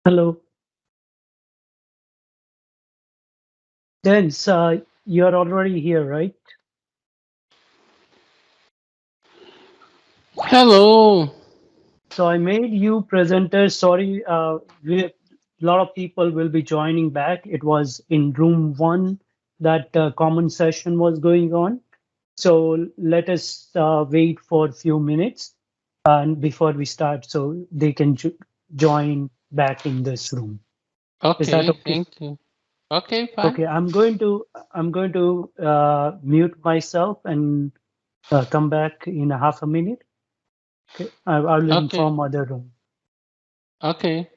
Hello. Dennis, you're already here, right? Hello. So I made you presenter. Sorry, a lot of people will be joining back. It was in room one that common session was going on. So let us wait for a few minutes and before we start so they can join back in this room. Is that Okay, okay? thank you. Okay, fine. Okay, I'm going to mute myself and come back in a half a minute. Okay, I will Okay, inform other room. okay.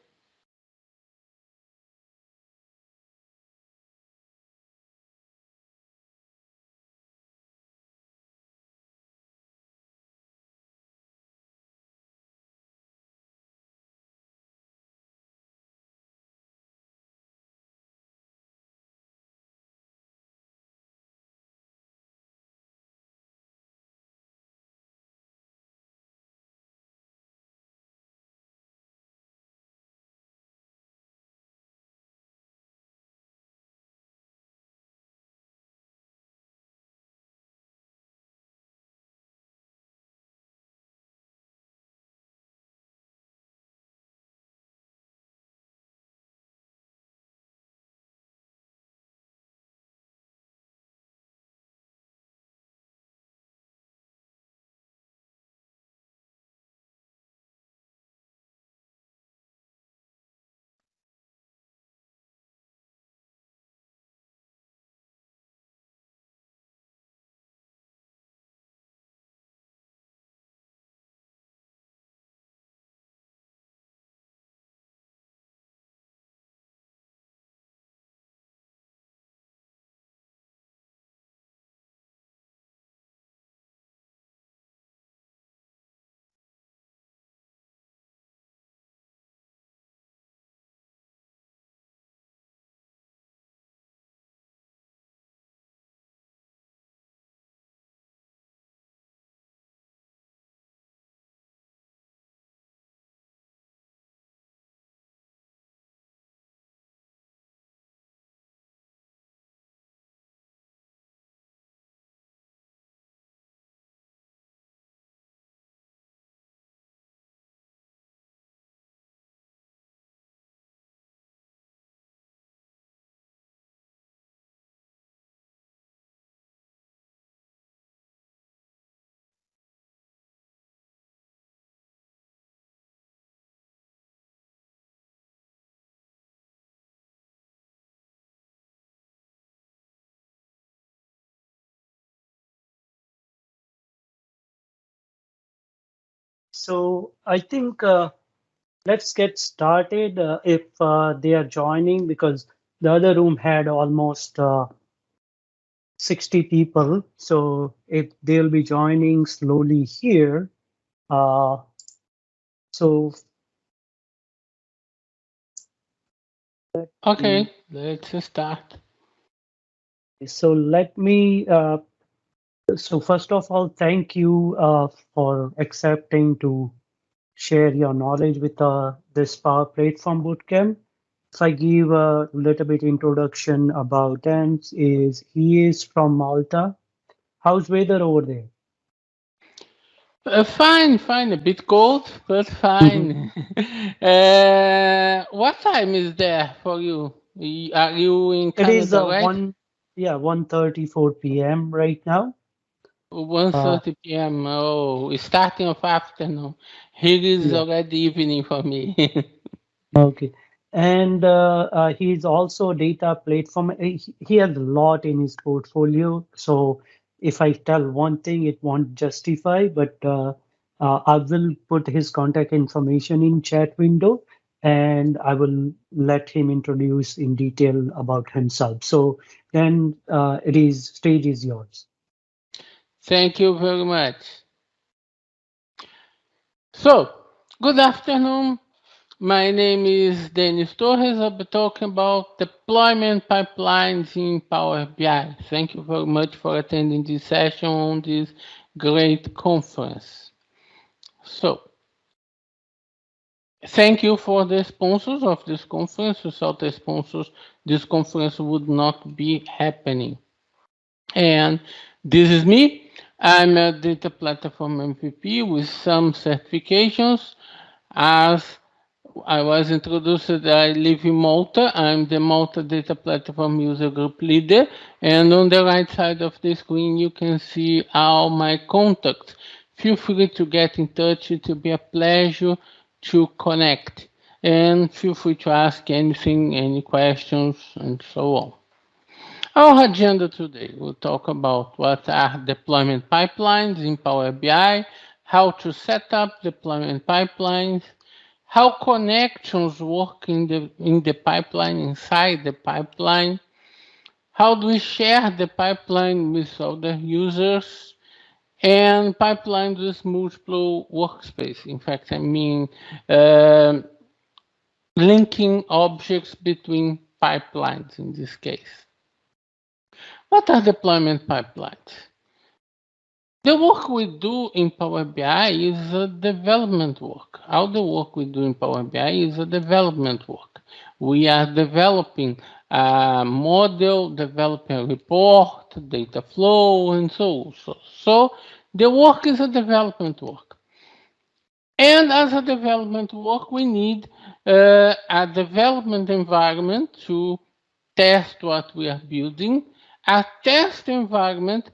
So I think let's get started if they are joining because the other room had almost 60 people. So if they'll be joining slowly here, uh, so Okay, let's start. so let me so first of all, thank you for accepting to share your knowledge with this Power Platform Bootcamp. If I give a little bit introduction about Dance, is he is from Malta. How's weather over there? Fine, fine. A bit cold, but Mhm. fine. What time is there for you? Are you in It is Canada, right? 1:34 p.m. right now. Uh, 1:30 p.m. Oh, it's starting of afternoon. Here is yeah. already evening for me. Okay. And he's also a data platform. He has a lot in his portfolio. So if I tell one thing, it won't justify, but I will put his contact information in chat window and I will let him introduce in detail about himself. So then it is stage is yours. Thank you very much. So, good afternoon. My name is Denis Torres. I'll be talking about deployment pipelines in Power BI. Thank you very much for attending this session on this great conference. So, Thank you for the sponsors of this conference. Without the sponsors, this conference would not be happening. And this is me. I'm a data platform MVP with some certifications. As I was introduced, I live in Malta. I'm the Malta Data Platform User Group Leader. And on the right side of the screen, you can see all my contacts. Feel free to get in touch. It will be a pleasure to connect. And feel free to ask anything, any questions, and so on. Our agenda today, we'll talk about what are deployment pipelines in Power BI, how to set up deployment pipelines, how connections work in the pipeline, inside the pipeline, how do we share the pipeline with other users, and pipelines with multiple workspace. In fact, I mean linking objects between pipelines in this case. What are deployment pipelines? The work we do in Power BI is a development work. All the work we do in Power BI is a development work. We are developing a model, developing a report, data flow, and so on. So the work is a development work. And as a development work, we need a development environment to test what we are building, a test environment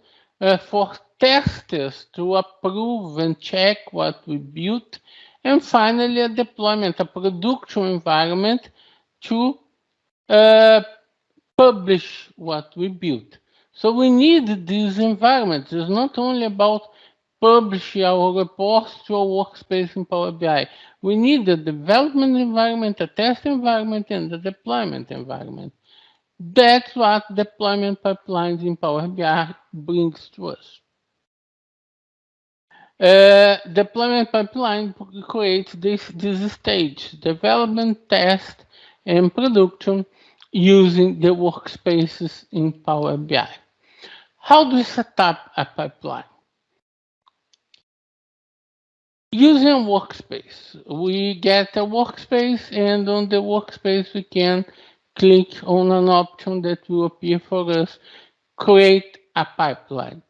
for testers to approve and check what we built, and finally a deployment, a production environment to publish what we built. So we need these environments. It's not only about publishing our reports to a workspace in Power BI. We need the development environment, a test environment, and the deployment environment. That's what deployment pipelines in Power BI brings to us. Deployment pipeline creates this stage, development, test, and production using the workspaces in Power BI. How do we set up a pipeline? Using a workspace, we get a workspace, and on the workspace we can click on an option that will appear for us, create a pipeline.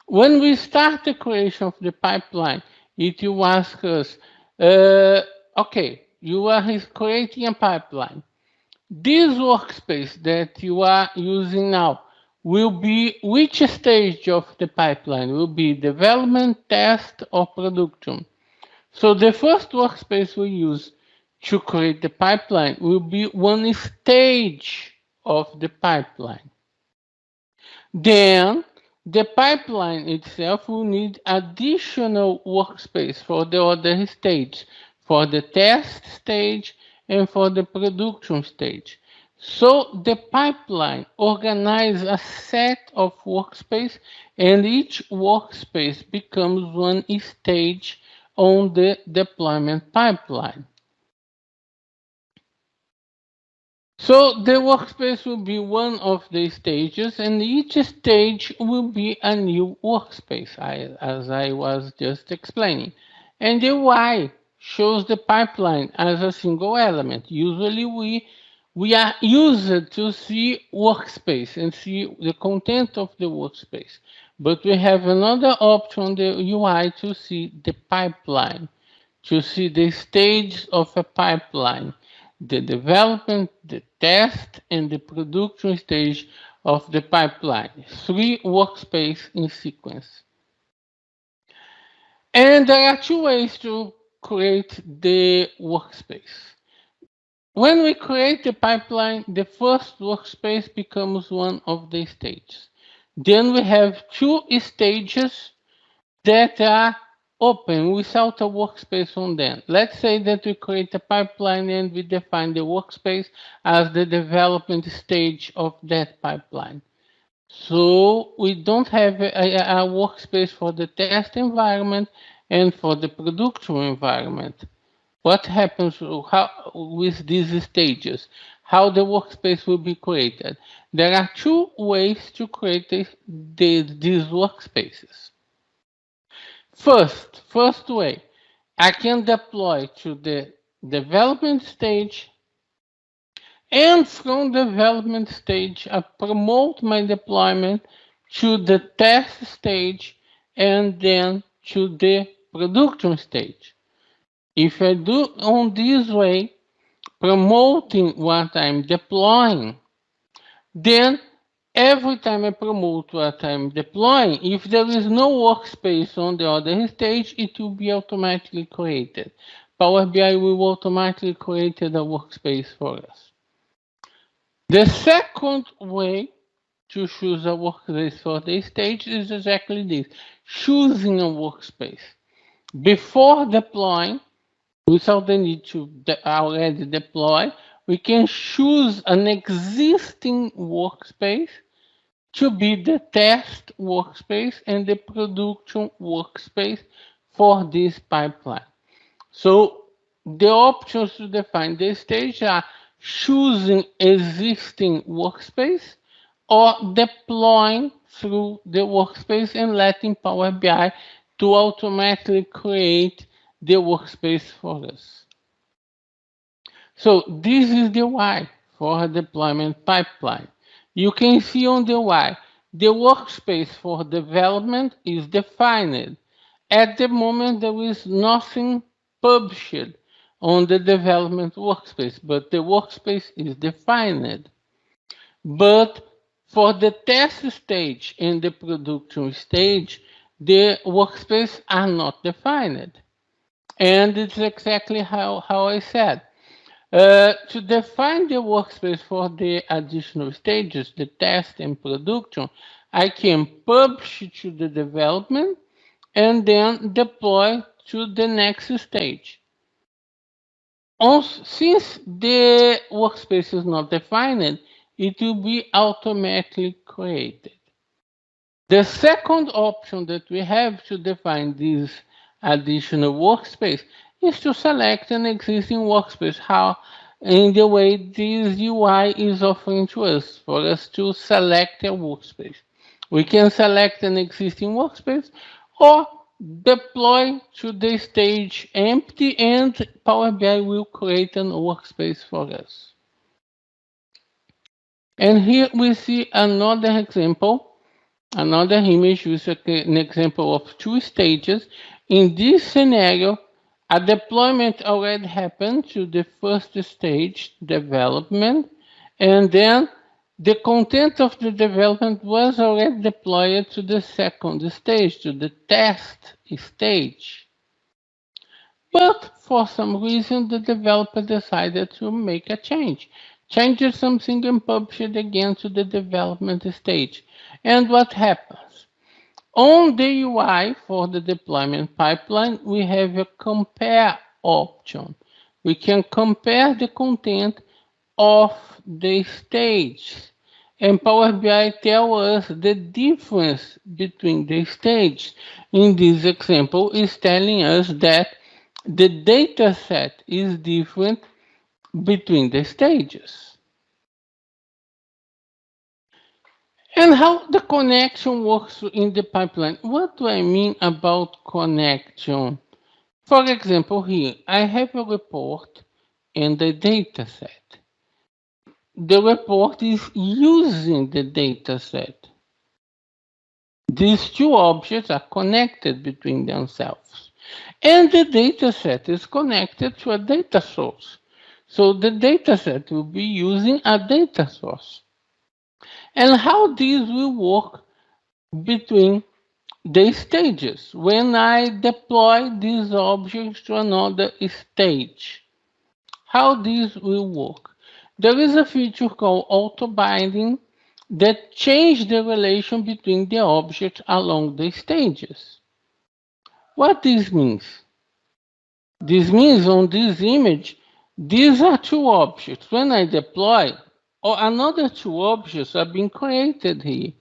When we start the creation of the pipeline, it will ask us, okay, you are creating a pipeline. This workspace that you are using now will be which stage of the pipeline? Will be development, test, or production? So the first workspace we use to create the pipeline will be one stage of the pipeline. Then the pipeline itself will need additional workspace for the other stage, for the test stage and for the production stage. So the pipeline organizes a set of workspace, and each workspace becomes one stage on the deployment pipeline. So the workspace will be one of the stages, and each stage will be a new workspace, as I was just explaining. And the Y shows the pipeline as a single element. Usually we are used to see workspace and see the content of the workspace. But we have another option on the UI to see the pipeline, to see the stage of a pipeline, the development, the test, and the production stage of the pipeline. 3 workspaces in sequence. And there are 2 ways to create the workspace. When we create the pipeline, the first workspace becomes one of the stages. Then we have 2 stages that are open without a workspace on them. Let's say that we create a pipeline and we define the workspace as the development stage of that pipeline. So we don't have a workspace for the test environment and for the production environment. What happens with these stages? How the workspace will be created? There are 2 ways to create these workspaces. First way, I can deploy to the development stage, and from development stage, I promote my deployment to the test stage and then to the production stage. If I do on this way, promoting what I'm deploying, then every time I promote what I'm deploying, if there is no workspace on the other stage, it will be automatically created. Power BI will automatically create a workspace for us. The second way to choose a workspace for the stage is exactly this, choosing a workspace. Before deploying, without the need to already deploy, we can choose an existing workspace to be the test workspace and the production workspace for this pipeline. So the options to define the stage are choosing existing workspace or deploying through the workspace and letting Power BI to automatically create the workspace for us. So this is the why for a deployment pipeline. You can see on the why, the workspace for development is defined. At the moment, there is nothing published on the development workspace, but the workspace is defined. But for the test stage and the production stage, the workspace are not defined. And it's exactly how I said. To define the workspace for the additional stages, the test and production, I can publish to the development and then deploy to the next stage. Since the workspace is not defined, it will be automatically created. The second option that we have to define this additional workspace is to select an existing workspace, how in the way this UI is offering to us, for us to select a workspace. We can select an existing workspace or deploy to the stage empty and Power BI will create a workspace for us. And here we see another example, another image with an example of two stages. In this scenario, a deployment already happened to the first stage, development, and then the content of the development was already deployed to the second stage, to the test stage. But for some reason, the developer decided to make a change. Changed something and published it again to the development stage. And what happens? On the UI for the deployment pipeline, we have a compare option. We can compare the content of the stage. And Power BI tells us the difference between the stages. In this example, is telling us that the data set is different between the stages. And how the connection works in the pipeline. What do I mean about connection? For example, here, I have a report and a data set. The report is using the data set. These two objects are connected between themselves. And the data set is connected to a data source. So the data set will be using a data source. And how this will work between the stages when I deploy these objects to another stage. How this will work? There is a feature called auto binding that changes the relation between the objects along the stages. What this means? This means on this image, these are two objects. When I deploy, or another two objects are being created here.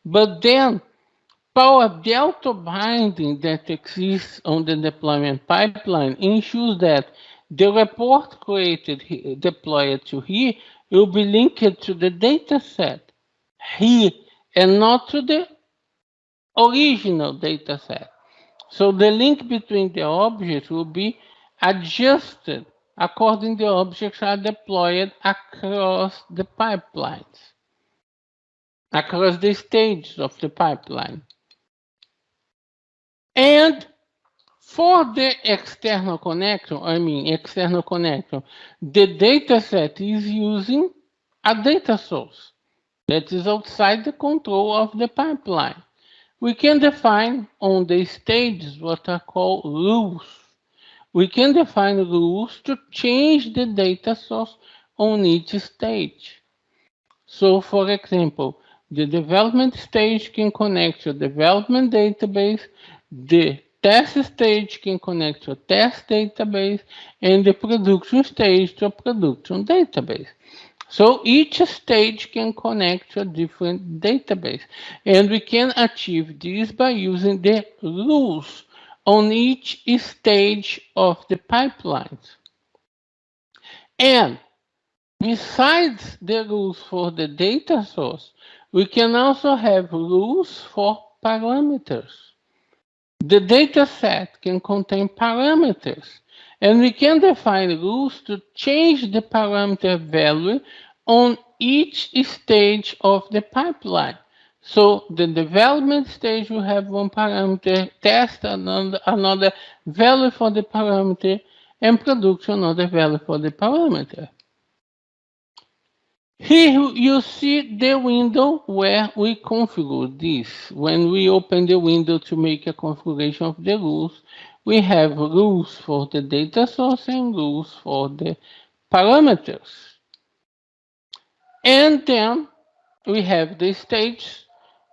But then the auto binding that exists on the deployment pipeline ensures that the report created here, deployed to here will be linked to the data set here and not to the original data set. So the link between the objects will be adjusted according the objects are deployed across the pipelines, across the stages of the pipeline. And for the external connection, the dataset is using a data source that is outside the control of the pipeline. We can define on the stages what are called rules. We can define rules to change the data source on each stage. So, for example, the development stage can connect to development database, the test stage can connect to a test database, and the production stage to a production database. So each stage can connect to a different database. And we can achieve this by using the rules on each stage of the pipelines. And besides the rules for the data source, we can also have rules for parameters. The data set can contain parameters, and we can define rules to change the parameter value on each stage of the pipeline. So the development stage will have one parameter, test another value for the parameter, and production another value for the parameter. Here you see the window where we configure this. When we open the window to make a configuration of the rules, we have rules for the data source and rules for the parameters. And then we have the stages,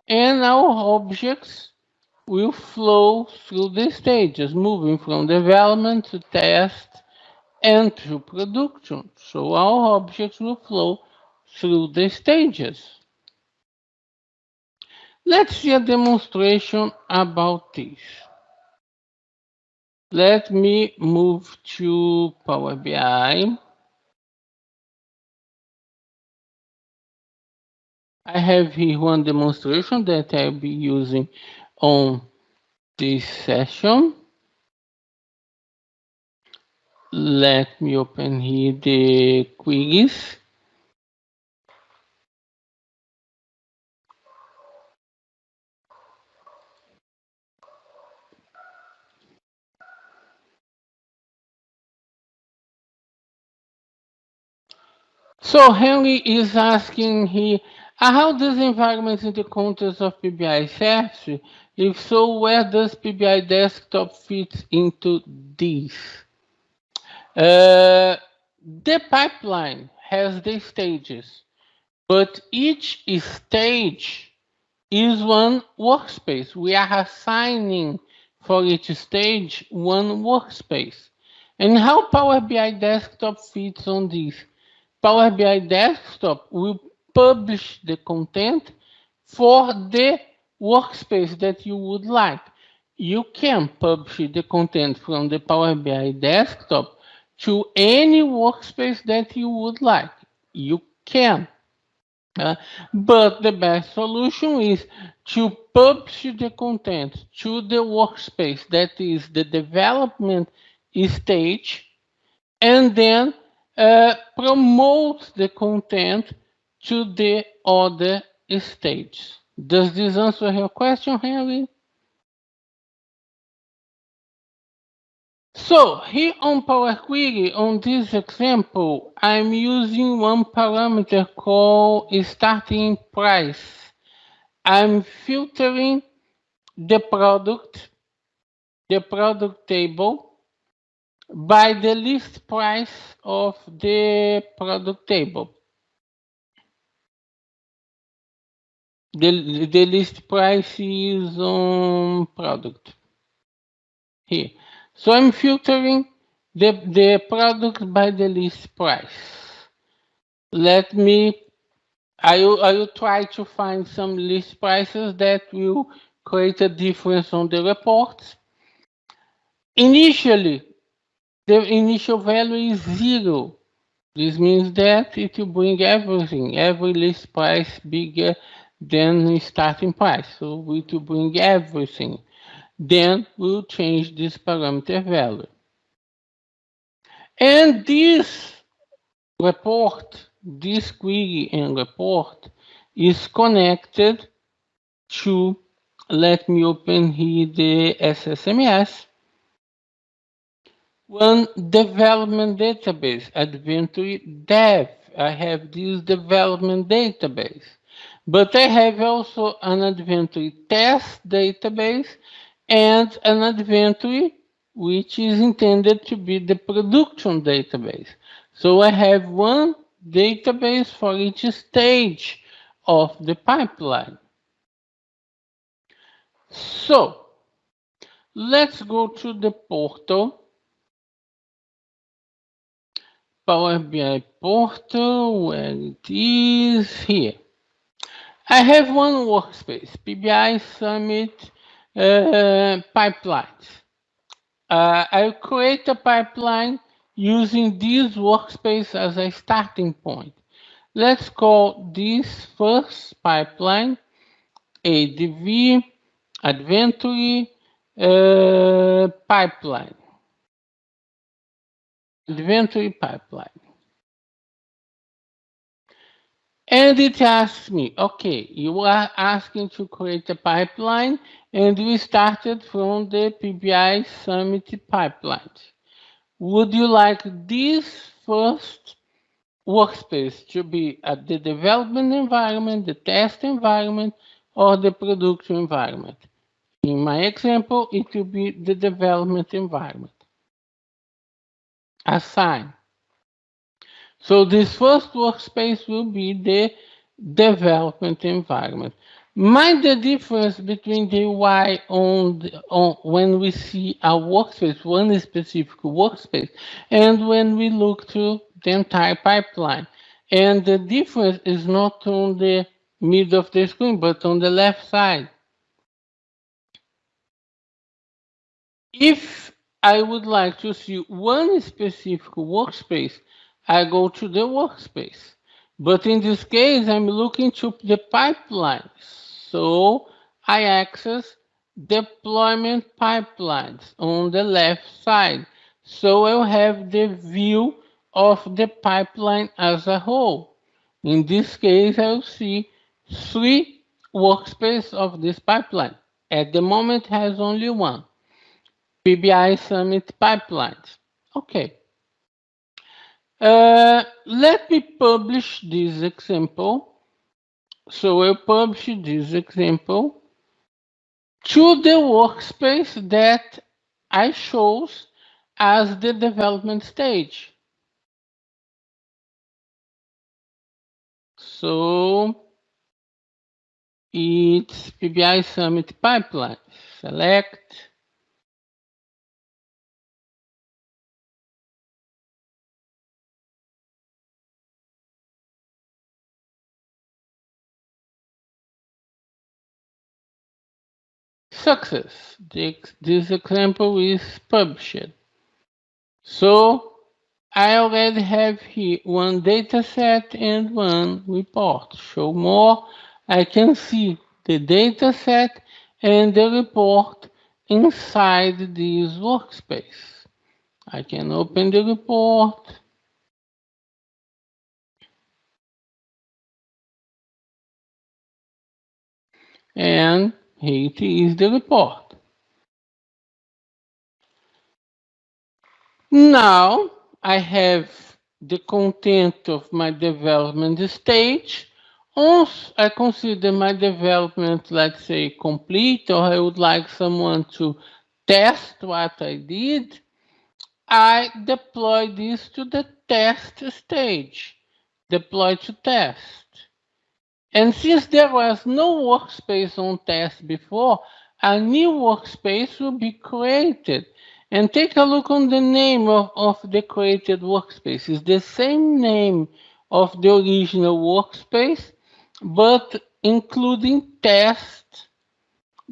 and our objects will flow through the stages, moving from development to test and to production. So our objects will flow through the stages. Let's see a demonstration about this. Let me move to Power BI. I have here one demonstration that I'll be using on this session. Let me open here the queries. So Henry is asking here, how does environment in the context of PBI serve? If so, where does PBI desktop fit into this? The pipeline has the stages, but each stage is one workspace. We are assigning for each stage one workspace. And how Power BI Desktop fits on this? Power BI Desktop will publish the content for the workspace that you would like. You can publish the content from the Power BI Desktop to any workspace that you would like. You can. But the best solution is to publish the content to the workspace, that is the development stage, and then promote the content to the other stage. Does this answer your question, Henry? So here on Power Query, on this example, I'm using one parameter called starting price. I'm filtering the product table by the list price of the product table. The list price is on product here. So I'm filtering the product by the list price. Let me, I will try to find some list prices that will create a difference on the reports. Initially, the initial value is 0. This means that it will bring everything, every list price bigger than the starting price. So it will bring everything. Then we'll change this parameter value. And this report, this query and report is connected to, let me open here the SSMS, one development database, Adventure Dev. I have this development database, but I have also an Adventure test database and an Adventure which is intended to be the production database. So I have one database for each stage of the pipeline. So let's go to the portal, Power BI portal, where it is here. I have one workspace, PBI Summit pipelines. I'll create a pipeline using this workspace as a starting point. Let's call this first pipeline ADV Adventure pipeline. Adventure pipeline. And it asks me, okay, you are asking to create a pipeline, and we started from the PBI Summit pipelines. Would you like this first workspace to be at the development environment, the test environment, or the production environment? In my example, it will be the development environment. Assign. So this first workspace will be the development environment. Mind the difference between the UI when we see a workspace, one specific workspace, and when we look to the entire pipeline. And the difference is not on the middle of the screen, but on the left side. If I would like to see one specific workspace, I go to the workspace. But in this case, I'm looking to the pipeline. So I access deployment pipelines on the left side. So I'll have the view of the pipeline as a whole. In this case, I'll see 3 workspaces of this pipeline. At the moment, it has only one. PBI Summit pipelines. Okay. Let me publish this example. So I'll publish this example to the workspace that I chose as the development stage. So it's PBI Summit pipeline. Select. Success. This example is published. So I already have here one data set and one report. Show more. I can see the data set and the report inside this workspace. I can open the report. And here it is, the report. Now I have the content of my development stage. Once I consider my development, let's say, complete, or I would like someone to test what I did, I deploy this to the test stage. Deploy to test. And since there was no workspace on test before, a new workspace will be created. And take a look on the name of the created workspace. It's the same name of the original workspace, but including test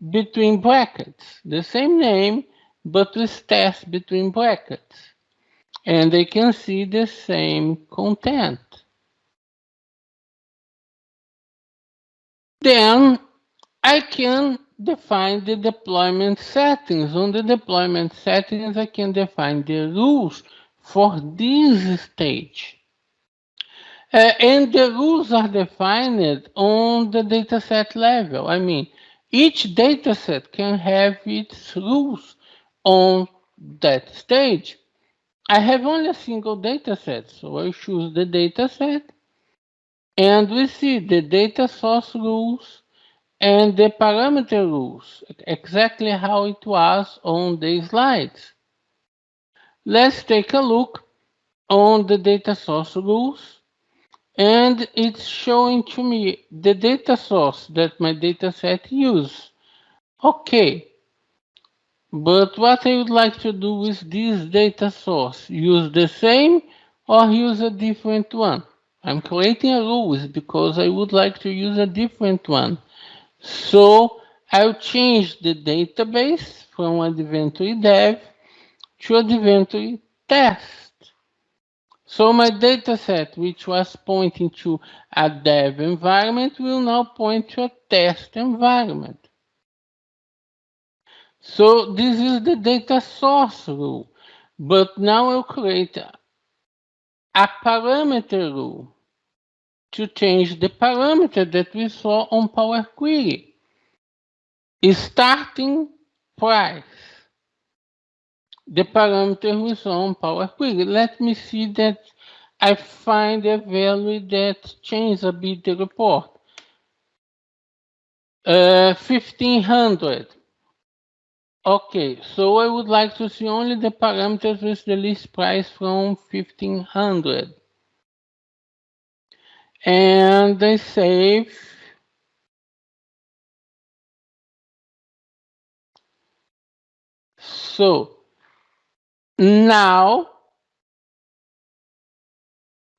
between brackets. The same name, but with test between brackets. And they can see the same content. Then I can define the deployment settings. On the deployment settings, I can define the rules for this stage. And the rules are defined on the dataset level. I mean, each dataset can have its rules on that stage. I have only a single dataset, so I choose the dataset, and we see the data source rules and the parameter rules, exactly how it was on the slides. Let's take a look on the data source rules, and it's showing to me the data source that my dataset uses. Okay, but what I would like to do with this data source, use the same or use a different one? I'm creating a rules because I would like to use a different one. So I'll change the database from Adventure Dev to Adventure Test. So my dataset, which was pointing to a dev environment, will now point to a test environment. So this is the data source rule. But now I'll create a parameter rule to change the parameter that we saw on Power Query. Starting price. The parameter we saw on Power Query. Let me see that I find a value that changes a bit the report. 1500. Okay, so I would like to see only the parameters with the list price from 1500. And I save. So now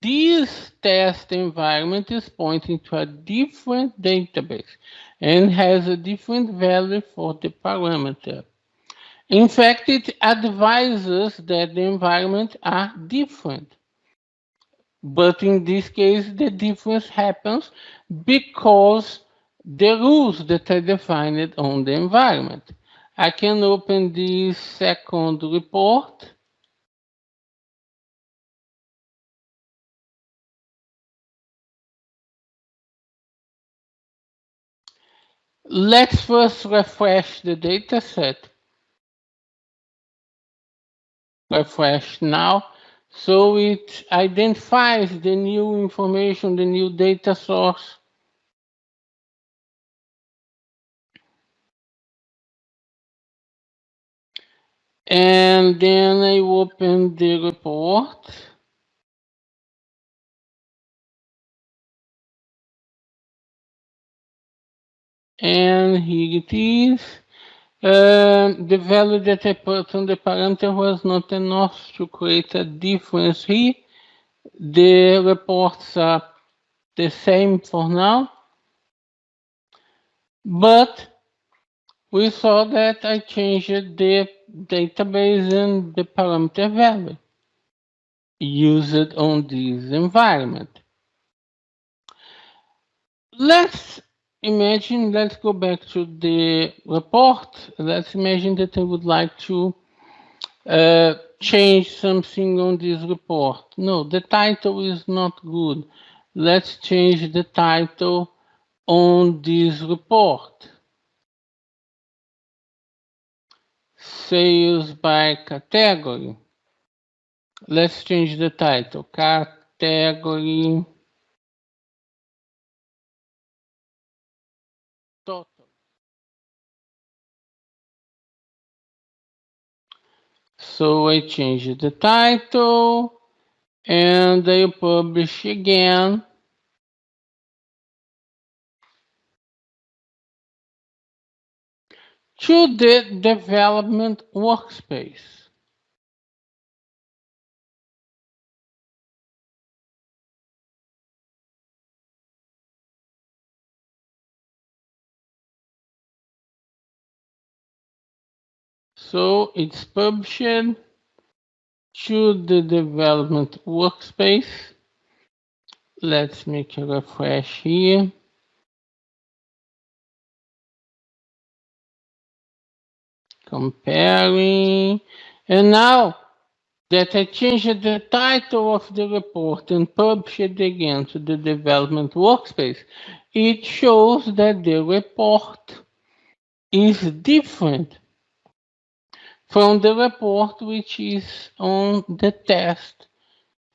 this test environment is pointing to a different database and has a different value for the parameter. In fact, it advises that the environments are different. But in this case, the difference happens because the rules that are defined on the environment. I can open this second report. Let's first refresh the dataset. Refresh now. So it identifies the new information, the new data source. And then I open the report. And here it is. The value that I put on the parameter was not enough to create a difference here. The reports are the same for now. But we saw that I changed the database and the parameter value used on this environment. Let's go back to the report. Let's imagine that I would like to change something on this report. No, the title is not good. Let's change the title on this report. Sales by category. Let's change the title. Category total. So I change the title and I publish again. To the development workspace. So it's published to the development workspace. Let's make a refresh here. Comparing. And now that I changed the title of the report and published it again to the development workspace, it shows that the report is different from the report which is on the test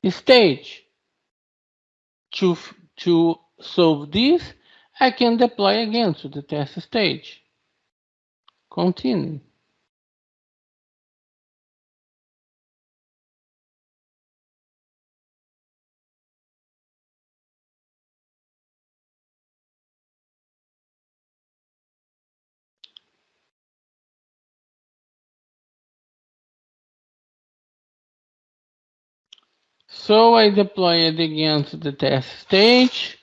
stage. To solve this, I can deploy again to the test stage. Continue. So I deploy it again to the test stage.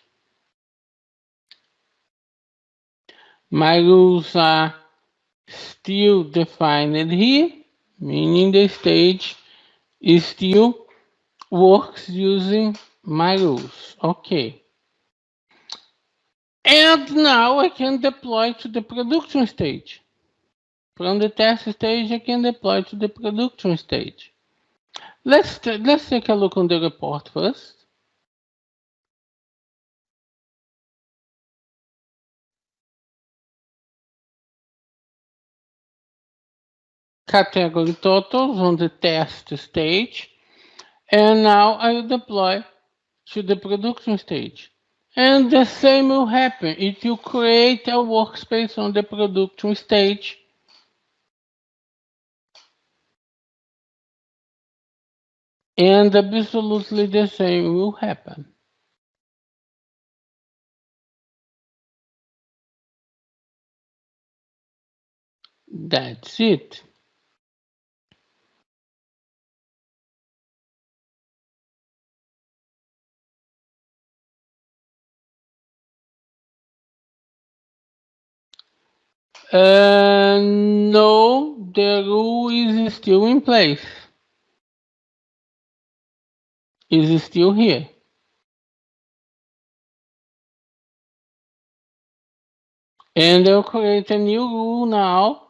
My rules are still defined here, meaning the stage is still works using my rules. Okay. And now I can deploy to the production stage. From the test stage, I can deploy to the production stage. Let's take a look on the report first. Category totals on the test stage. And now I will deploy to the production stage. And the same will happen. It will create a workspace on the production stage. And absolutely the same will happen. That's it. No, the rule is still in place. Is still here. And I'll create a new rule now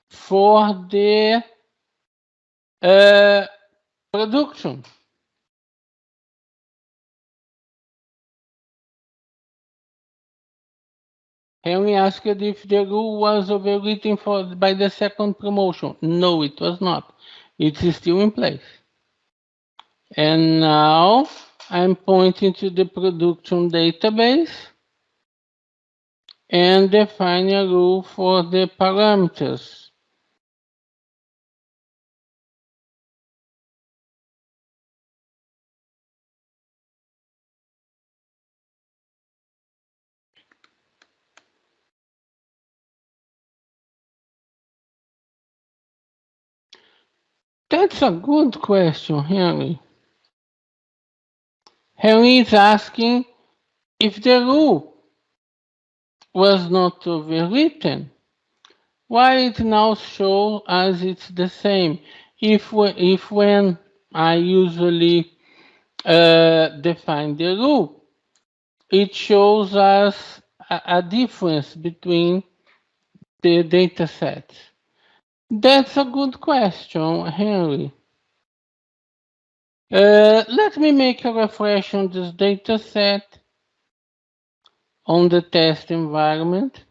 for the production. Henry asked if the rule was overwritten by the second promotion. No, it was not. It's still in place. And now I'm pointing to the production database and define a rule for the parameters. That's a good question, Henry. Henry is asking if the rule was not overwritten, why it now shows as it's the same. If when I usually define the rule, it shows us a difference between the data sets. That's a good question, Henry. Let me make a refresh on this data set on the test environment.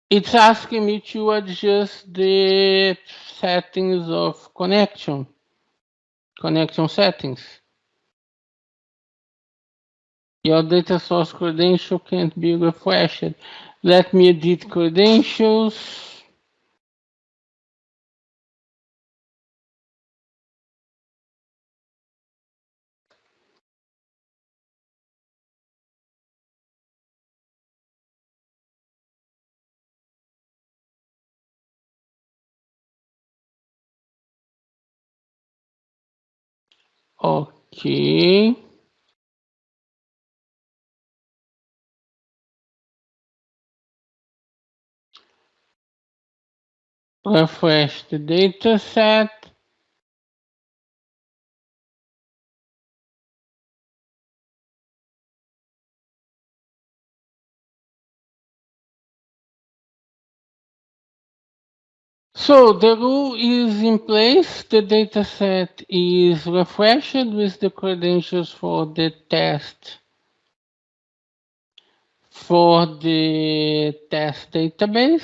It's asking me to adjust the settings of connection settings. Your data source credential can't be refreshed. Let me edit credentials. Okay. Refresh the data set. So the rule is in place. The dataset is refreshed with the credentials for the test database.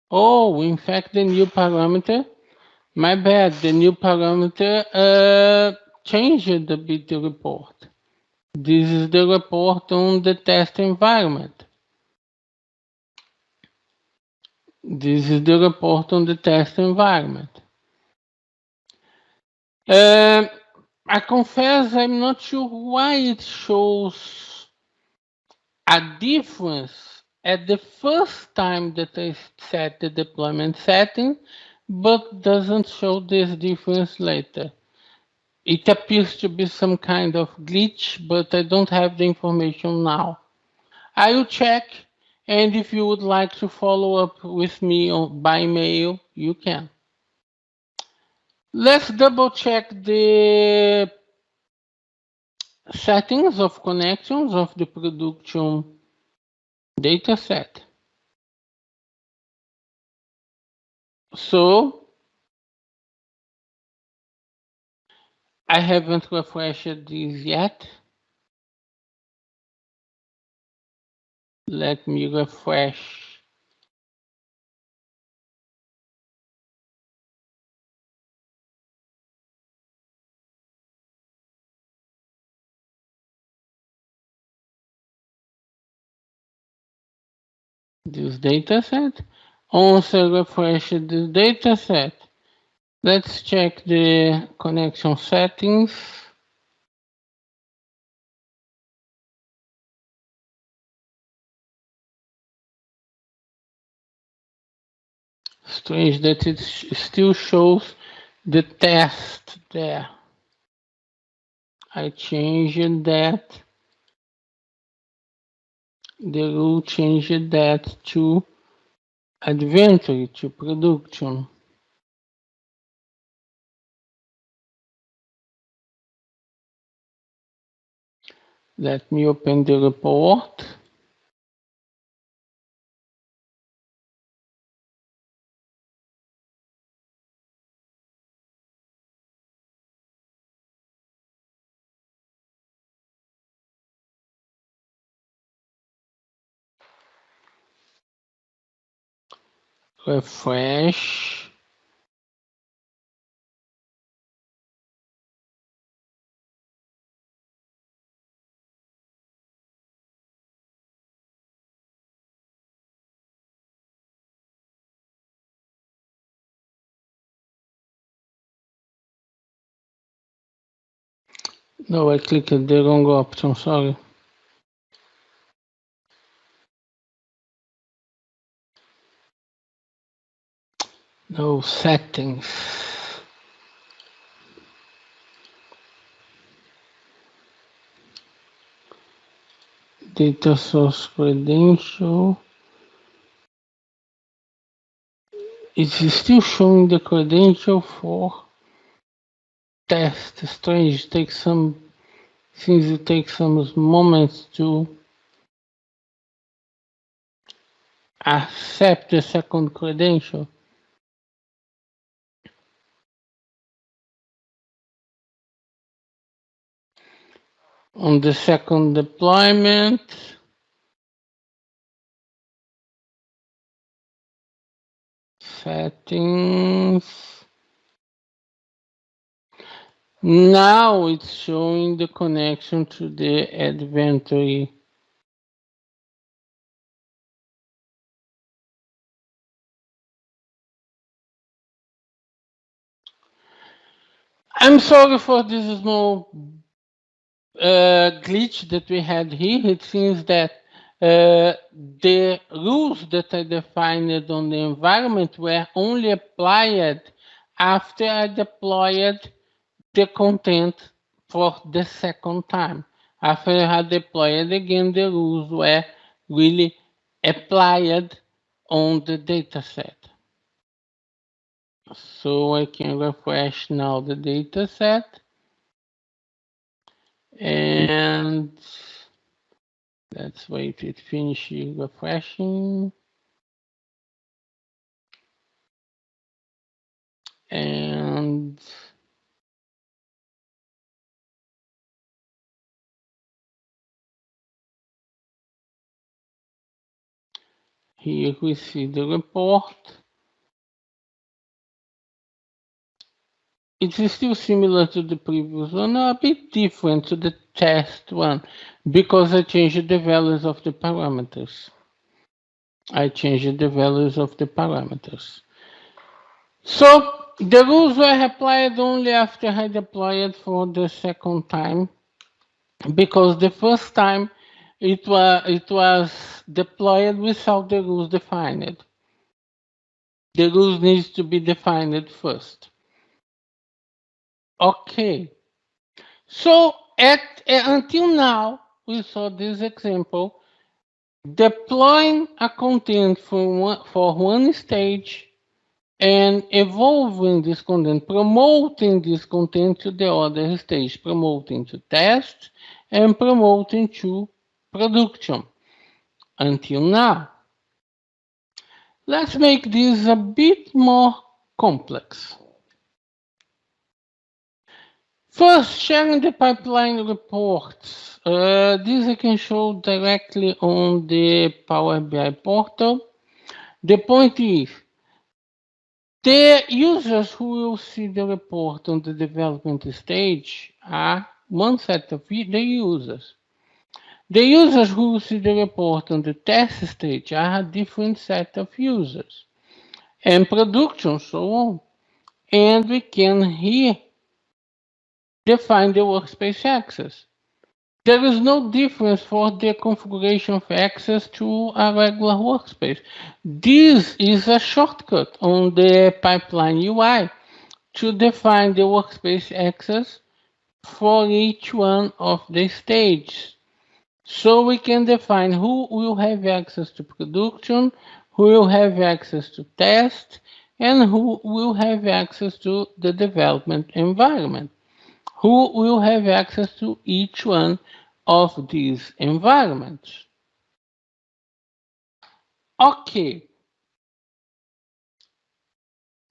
Oh, in fact, the new parameter. My bad. The new parameter changed a bit the report. This is the report on the test environment. This is the report on the test environment. I confess I'm not sure why it shows a difference at the first time that I set the deployment setting, but doesn't show this difference later. It appears to be some kind of glitch, but I don't have the information now. I will check, and if you would like to follow up with me by mail, you can. Let's double check the settings of connections of the production dataset. So I haven't refreshed these yet. Let me refresh. This dataset. Once I refresh this dataset, let's check the connection settings. Strange that it still shows the test there. I changed that. The rule changed that to inventory, to production. Let me open the report. Refresh. No, I clicked the wrong option, sorry. No, settings. Data source credential. It's still showing the credential for test. Strange, seems it takes some moments to accept the second credential. On the second deployment, settings. Now it's showing the connection to the inventory. I'm sorry for this small glitch that we had here. It seems that the rules that I defined on the environment were only applied after I deployed the content for the second time. After I had deployed again, the rules were really applied on the dataset. So I can refresh now the dataset. And let's wait it finishes refreshing. And here we see the report. It is still similar to the previous one, a bit different to the test one, because I changed the values of the parameters. So the rules were applied only after I deployed for the second time, because the first time it was deployed without the rules defined. The rules needs to be defined first. Okay. So until now, we saw this example, deploying a content for one stage and evolving this content, promoting this content to the other stage, promoting to test and promoting to production until now. Let's make this a bit more complex. First, sharing the pipeline reports. This I can show directly on the Power BI portal. The point is, the users who will see the report on the development stage are one set of the users. The users who will see the report on the test stage are a different set of users. And production, so on. And we can here define the workspace access. There is no difference for the configuration of access to a regular workspace. This is a shortcut on the pipeline UI to define the workspace access for each one of the stages. So we can define who will have access to production, who will have access to test, and who will have access to the development environment. Who will have access to each one of these environments. Okay,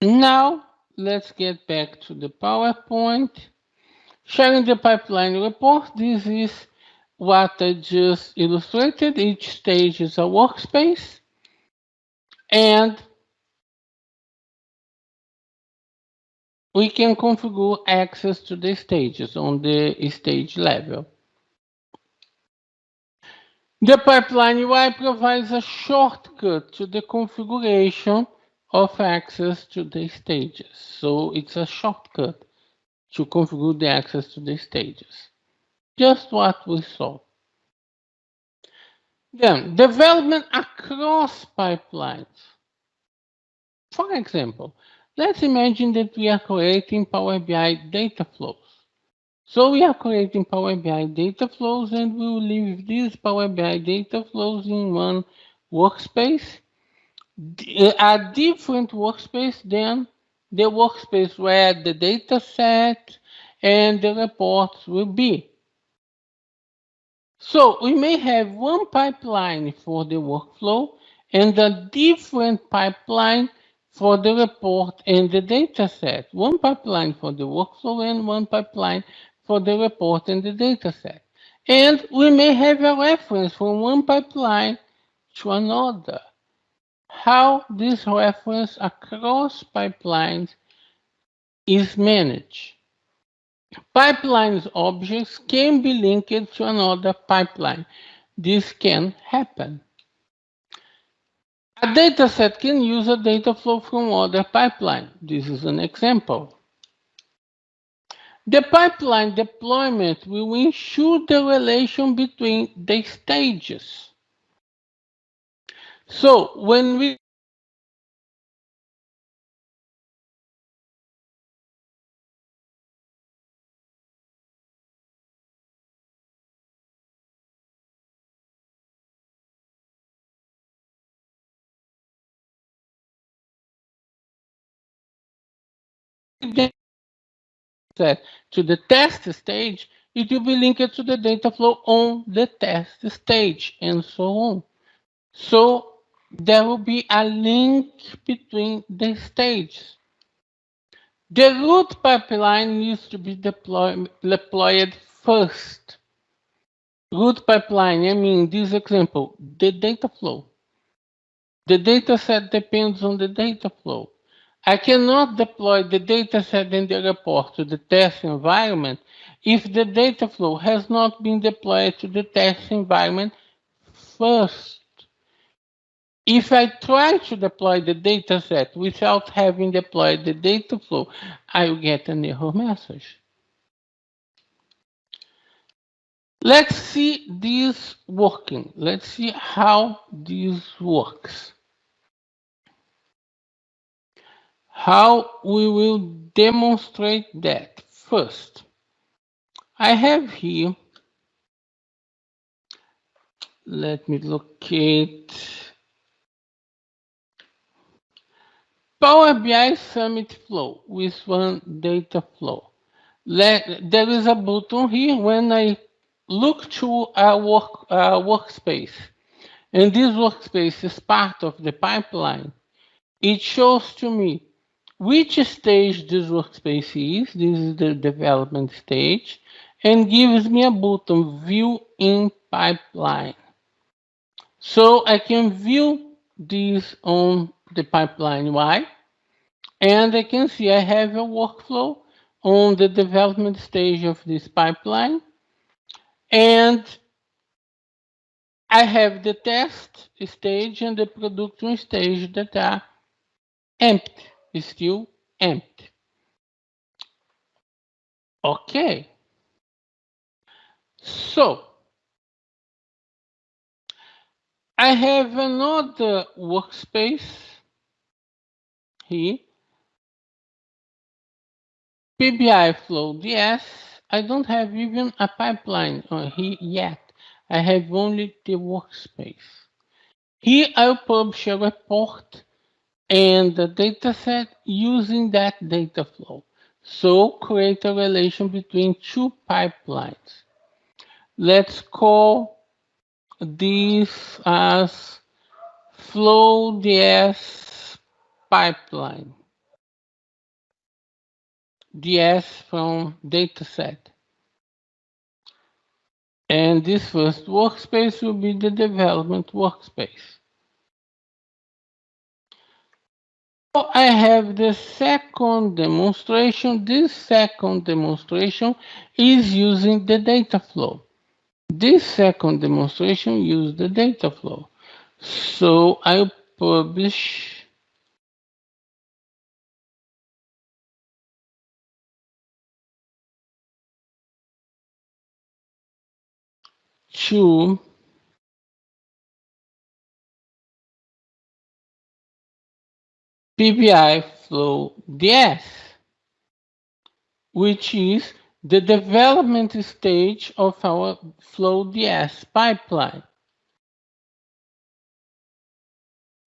now let's get back to the PowerPoint. Sharing the pipeline report, this is what I just illustrated. Each stage is a workspace, and we can configure access to the stages on the stage level. The pipeline UI provides a shortcut to the configuration of access to the stages. So it's a shortcut to configure the access to the stages. Just what we saw. Then, development across pipelines. For example, let's imagine that we are creating Power BI data flows. So we are creating Power BI data flows, and we will leave these Power BI data flows in one workspace, a different workspace than the workspace where the data set and the reports will be. So we may have one pipeline for the workflow and a different pipeline for the report and the data set. One pipeline for the workflow and one pipeline for the report and the data set. And we may have a reference from one pipeline to another. How this reference across pipelines is managed. Pipelines objects can be linked to another pipeline. This can happen. A dataset can use a data flow from other pipeline. This is an example. The pipeline deployment will ensure the relation between the stages. So when we set to the test stage, it will be linked to the data flow on the test stage, and so on. So there will be a link between the stages. The root pipeline needs to be deployed first. Root pipeline, I mean, this example, the data flow. The data set depends on the data flow. I cannot deploy the data set and the report to the test environment if the data flow has not been deployed to the test environment first. If I try to deploy the data set without having deployed the data flow, I will get an error message. Let's see this working. Let's see how this works. How we will demonstrate that. First, I have here, let me locate Power BI Summit Flow with one data flow. There is a button here when I look to a workspace, and this workspace is part of the pipeline. It shows to me which stage this workspace is. This is the development stage, and gives me a button View in Pipeline. So I can view this on the pipeline UI, and I can see I have a workflow on the development stage of this pipeline, and I have the test stage and the production stage that are empty, still empty. Okay. So I have another workspace here, PBI Flow DS. I don't have even a pipeline here yet. I have only the workspace. Here I'll publish a report and the dataset using that data flow. So create a relation between two pipelines. Let's call this as Flow DS pipeline. DS from dataset. And this first workspace will be the development workspace. So I have the second demonstration. This second demonstration is using the data flow. This second demonstration uses the data flow. So I'll publish to PBI Flow DS, which is the development stage of our Flow DS pipeline.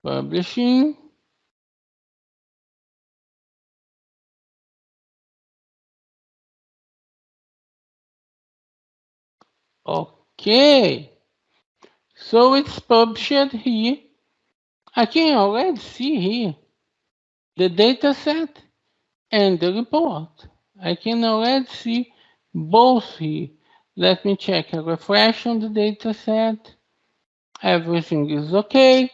Publishing. Okay. So it's published here. I can already see here the data set and the report. I can already see both here. Let me check a refresh on the data set. Everything is okay.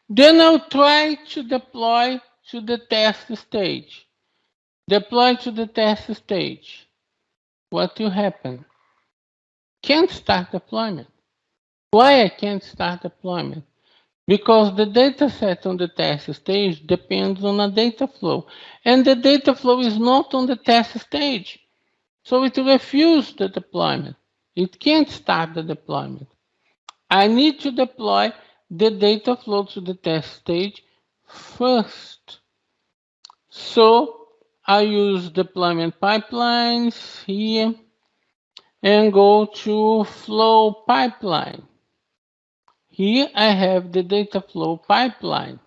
Then I'll try to deploy to the test stage. Deploy to the test stage. What will happen? Can't start deployment. Why I can't start deployment? Because the data set on the test stage depends on a data flow. And the data flow is not on the test stage. So it refuses the deployment. It can't start the deployment. I need to deploy the data flow to the test stage first. So I use deployment pipelines here and go to flow pipeline. Here I have the data flow pipeline.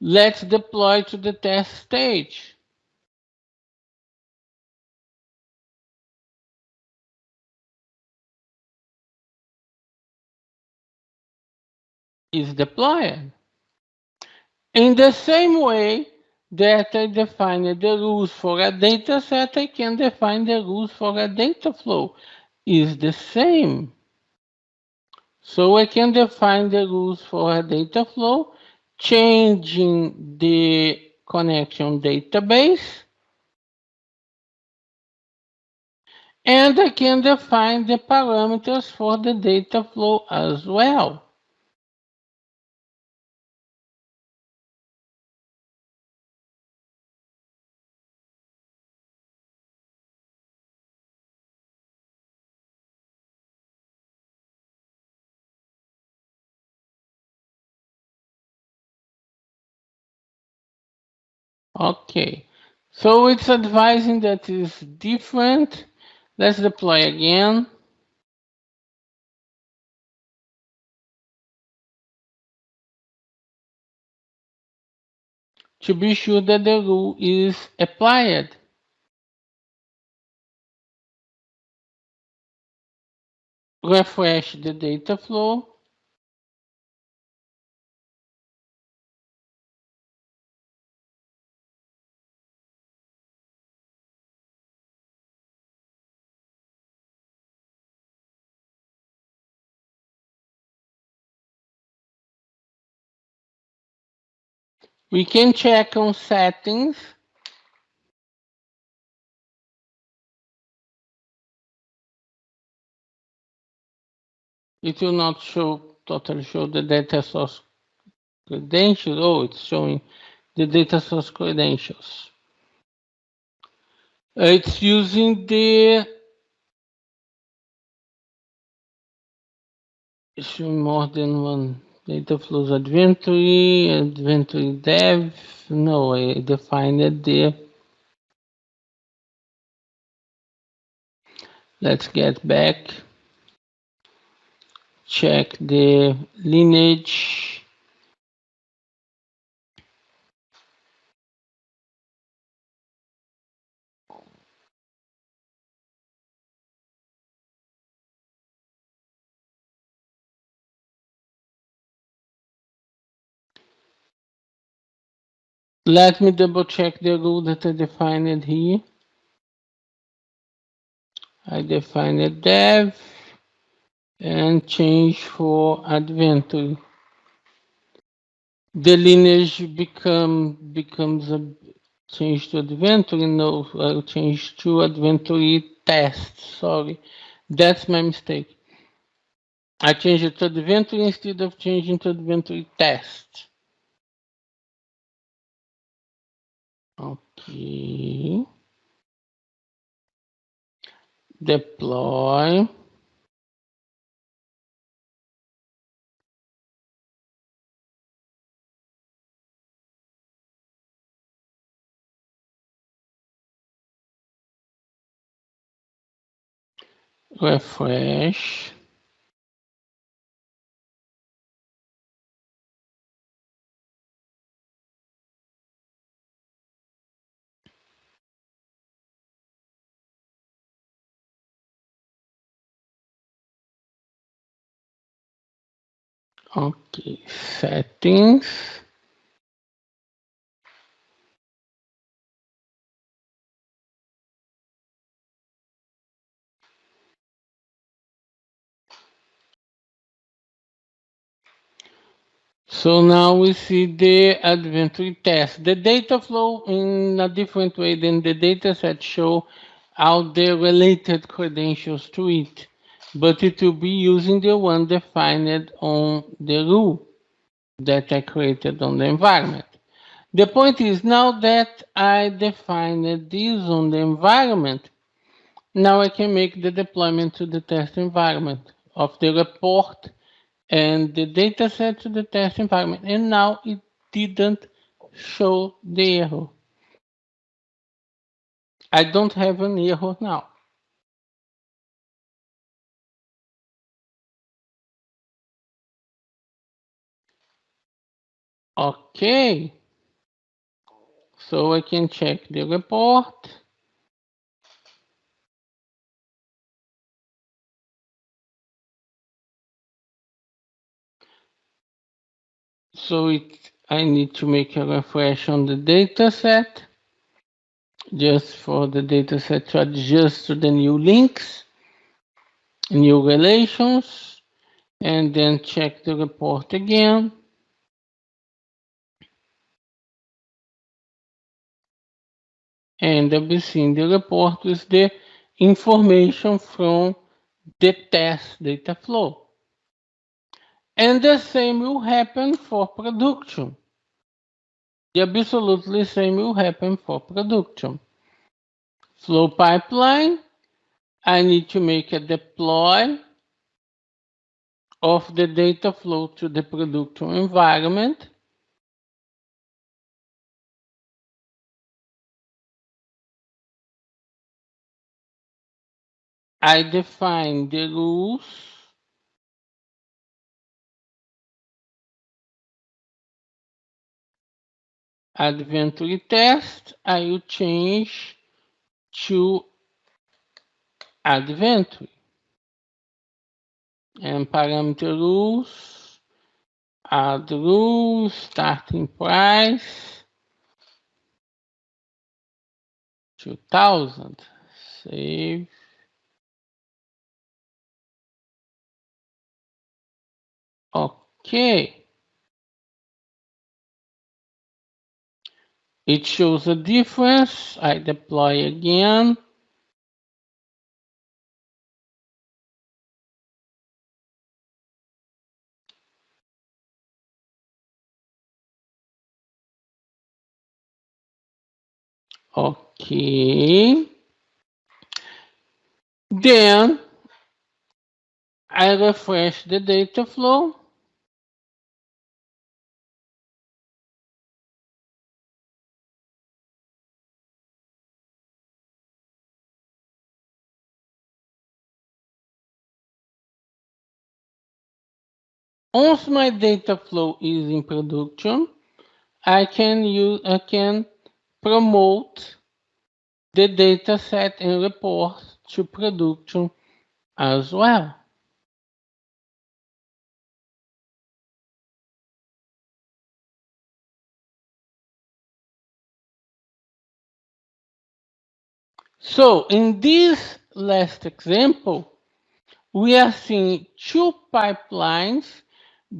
Let's deploy to the test stage. Is deployed. In the same way that I define the rules for a data set, I can define the rules for a data flow. Is the same. So I can define the rules for a data flow, changing the connection database, and I can define the parameters for the data flow as well. Okay, so it's advising that is different. Let's deploy again. To be sure that the rule is applied. Refresh the data flow. We can check on settings. It will not totally show the data source credentials. Oh, it's showing the data source credentials. It's using the showing more than one data flows inventory dev. No, I defined the. Let's get back. Check the lineage. Let me double check the rule that I defined here. I defined dev and change for inventory. The lineage becomes a change to inventory. No, I'll change to inventory test. Sorry, that's my mistake. I changed it to inventory instead of changing to inventory test. Okay. Deploy. Refresh. Okay, settings. So now we see the inventory test. The data flow in a different way than the dataset show out the related credentials to it, but it will be using the one defined on the rule that I created on the environment. The point is now that I defined this on the environment, now I can make the deployment to the test environment of the report and the data set to the test environment. And now it didn't show the error. I don't have an error now. Okay. So I can check the report. So I need to make a refresh on the data set, just for the data set to adjust to the new links, new relations, and then check the report again. And I'll be seeing the report with the information from the test data flow. And the same will happen for production. The absolutely same will happen for production. Flow pipeline, I need to make a deploy of the data flow to the production environment. I define the rules. Adventure test, I will change to Adventure. And parameter rules, add rules, starting price, 2000. Save. Okay. It shows a difference. I deploy again. Okay. Then I refresh the data flow. Once my data flow is in production, I can promote the data set and report to production as well. So in this last example, we are seeing two pipelines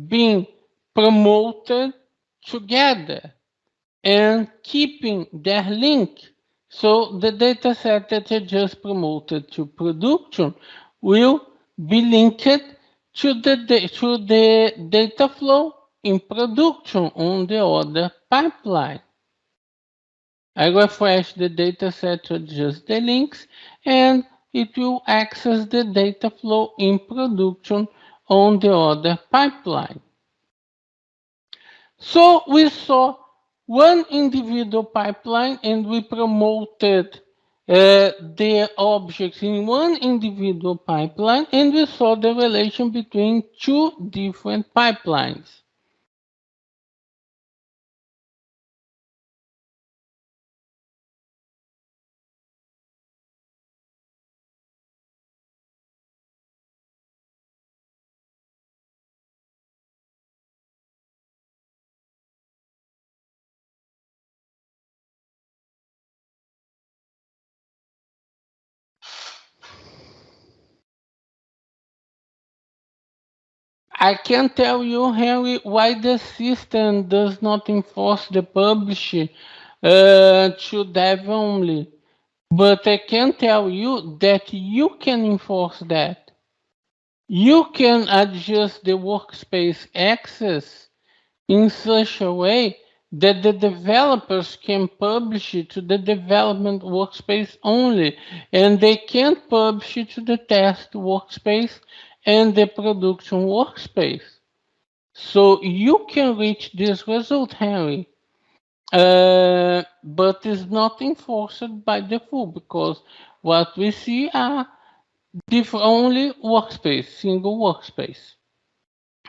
being promoted together and keeping their link. So the data set that I just promoted to production will be linked to the data flow in production on the other pipeline. I refresh the data set to adjust the links, and it will access the data flow in production on the other pipeline. So we saw one individual pipeline and we promoted the objects in one individual pipeline, and we saw the relation between two different pipelines. I can tell you, Henry, why the system does not enforce the publish to dev only. But I can tell you that you can enforce that. You can adjust the workspace access in such a way that the developers can publish it to the development workspace only, and they can't publish it to the test workspace and the production workspace. So you can reach this result, Henry, but it's not enforced by default, because what we see are only workspace, single workspace.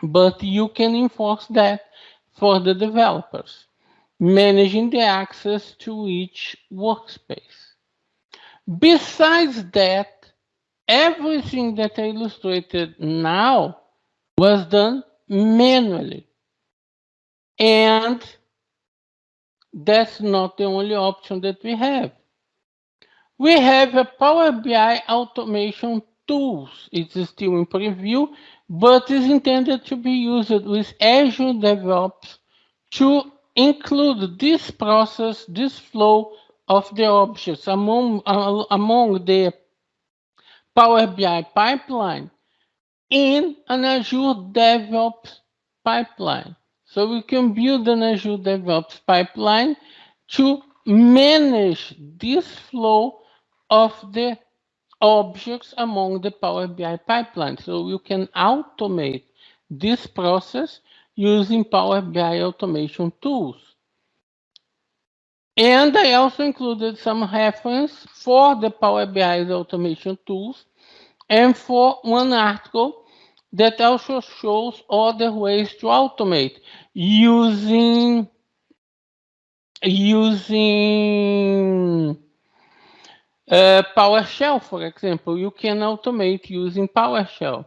But you can enforce that for the developers, managing the access to each workspace. Besides that, everything that I illustrated now was done manually. And that's not the only option that we have. We have a Power BI automation tools. It's still in preview, but is intended to be used with Azure DevOps to include this process, this flow of the objects among the Power BI pipeline in an Azure DevOps pipeline. So we can build an Azure DevOps pipeline to manage this flow of the objects among the Power BI pipeline. So you can automate this process using Power BI automation tools. And I also included some reference for the Power BI automation tools and for one article that also shows other ways to automate using PowerShell, for example. You can automate using PowerShell.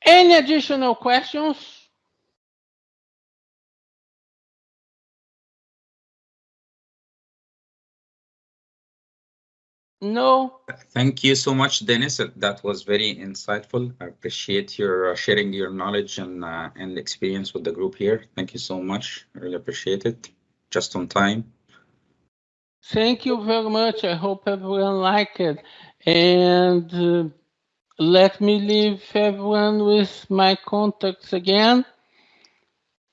Any additional questions? No? Thank you so much, Dennis. That was very insightful. I appreciate your sharing your knowledge and experience with the group here. Thank you so much. I really appreciate it. Just on time. Thank you very much. I hope everyone liked it. And let me leave everyone with my contacts again.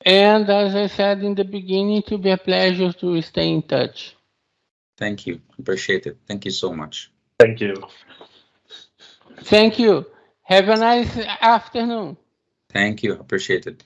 And as I said in the beginning, it will be a pleasure to stay in touch. Thank you. Appreciate it. Thank you so much. Thank you. Thank you. Have a nice afternoon. Thank you. Appreciate it.